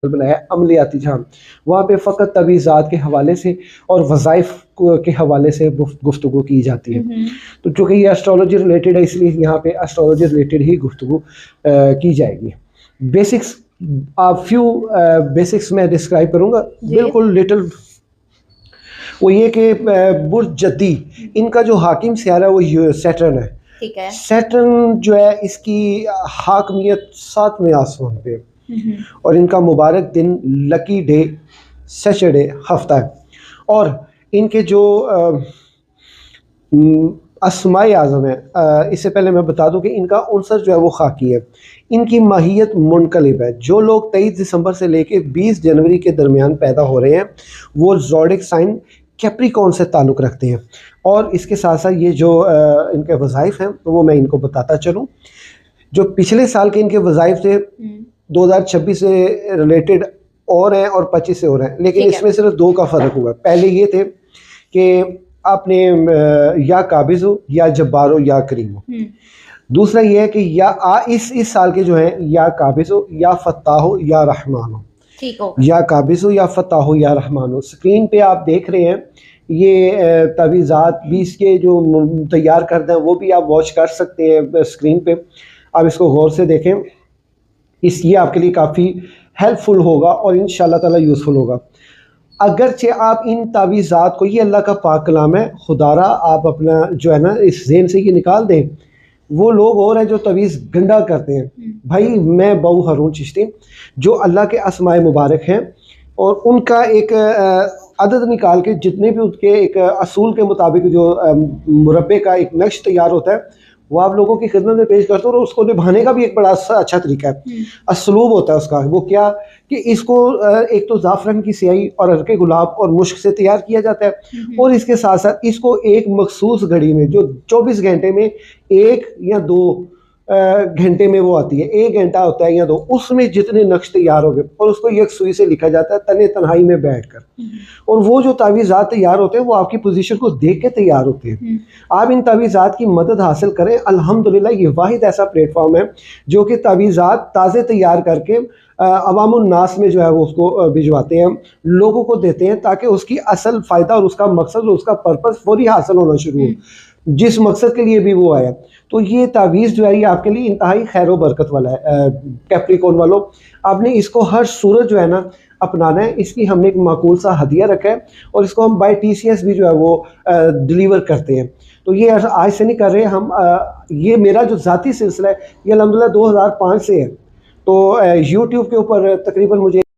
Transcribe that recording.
बनाया अमलियाती जहाँ, वहाँ पे फ़कत तवीज़ात के हवाले से और वज़ाइफ के हवाले से गुफ्तगू की जाती है। तो चूँकि ये एस्ट्रोलॉजी रिलेटेड है, इसलिए यहाँ पे एस्ट्रोलॉजी रिलेटेड ही गुफ्तगू की जाएगी। बेसिक्स बेसिक्स मैं डिस्क्राइब करूँगा बिल्कुल लिटिल। वो ये कि बुर्ज जद्दी, इनका जो हाकिम सियारा वो सैटर्न है। ठीक है। सैटर्न जो है इसकी हाकमियत 7वें आसमान पे, और इनका मुबारक दिन लकी डे सैटरडे हफ्ता है। और इनके जो अस्माए आज़म है, इससे पहले मैं बता दूं कि इनका उनसर जो है वो खाकी है। इनकी माहियत मुनकलिब है। जो लोग 23 दिसंबर से लेके 20 जनवरी के दरमियान पैदा हो रहे हैं वो ज़ोडिक साइन कैप्रिकॉर्न से ताल्लुक़ रखते हैं। और इसके साथ साथ ये जो इनके वज़ाइफ हैं तो वो मैं इनको बताता चलूँ। जो पिछले साल के इनके वज़ाइफ थे 2026 से रिलेटेड और हैं और 25 से और हैं, लेकिन इसमें सिर्फ 2 का फ़र्क हुआ। पहले ये थे कि आपने या काबिज़ हो या जब्बार हो या करीम हो। दूसरा ये है कि या इस साल के जो हैं या काबिज़ हो या फत्ताह हो या रहमान हो। ठीक हो, या काबिज़ हो या फत्ताह हो या रहमान हो। स्क्रीन पे आप देख रहे हैं ये तवीज़ात 20 के जो तैयार करते हैं वो भी आप वॉच कर सकते हैं स्क्रीन पे। आप इसको गौर से देखें, ये आपके लिए काफ़ी हेल्पफुल होगा और इंशाल्लाह ताला यूज़फुल होगा। अगरचे आप इन तावीज़ात को, ये अल्लाह का पाक कलाम है, खुदारा आप अपना जो है ना इस ज़हन से ये निकाल दें। वो लोग और हैं जो तवीज़ गंदा करते हैं। भाई मैं बहु हारून चिश्ती, जो अल्लाह के अस्माए मुबारक हैं और उनका एक अदद निकाल के जितने भी उसके एक असूल के मुताबिक जो मुरब्बे का एक नक्श तैयार होता है वो आप लोगों की खिदमत में पेश करते हो। और उसको निभाने का भी एक बड़ा अच्छा तरीका है, असलूब होता है उसका। वो क्या कि इसको एक तो ज़ाफ़रान की स्याही और अरके गुलाब और मुश्क से तैयार किया जाता है, और इसके साथ साथ इसको एक मखसूस घड़ी में जो 24 घंटे में 1 या 2 घंटे में वो आती है, 1 घंटा होता है या 2, उसमें जितने नक्श तैयार हो गए और उसको एक सुई से लिखा जाता है तने तन्हाई में बैठकर। और वो जो तावीज़ात तैयार होते हैं वो आपकी पोजीशन को देख के तैयार होते हैं। आप इन तावीज़ात की मदद हासिल करें। अल्हम्दुलिल्लाह ये वाहिद ऐसा प्लेटफॉर्म है जो कि तावीज़ात ताज़े तैयार करके अवामुन नास में जो है वो उसको भिजवाते हैं, लोगों को देते हैं, ताकि उसकी असल फ़ायदा और उसका मकसद और उसका पर्पस फौरी हासिल होना शुरू हो, जिस मकसद के लिए भी वो आया। तो ये तावीज़ जो है ये आपके लिए इंतहाई खैर व बरकत वाला है। कैप्रिकॉर्न वालों, आपने इसको हर सूरत जो है ना अपनाना है। इसकी हमने एक माकूल सा हदिया रखा है और इसको हम बाय TCS भी जो है वो डिलीवर करते हैं। तो ये आज से नहीं कर रहे हम, ये मेरा जो ज़ाती सिलसिला है ये अल्हम्दुलिल्लाह 2005 से है। तो YouTube के ऊपर तकरीबन मुझे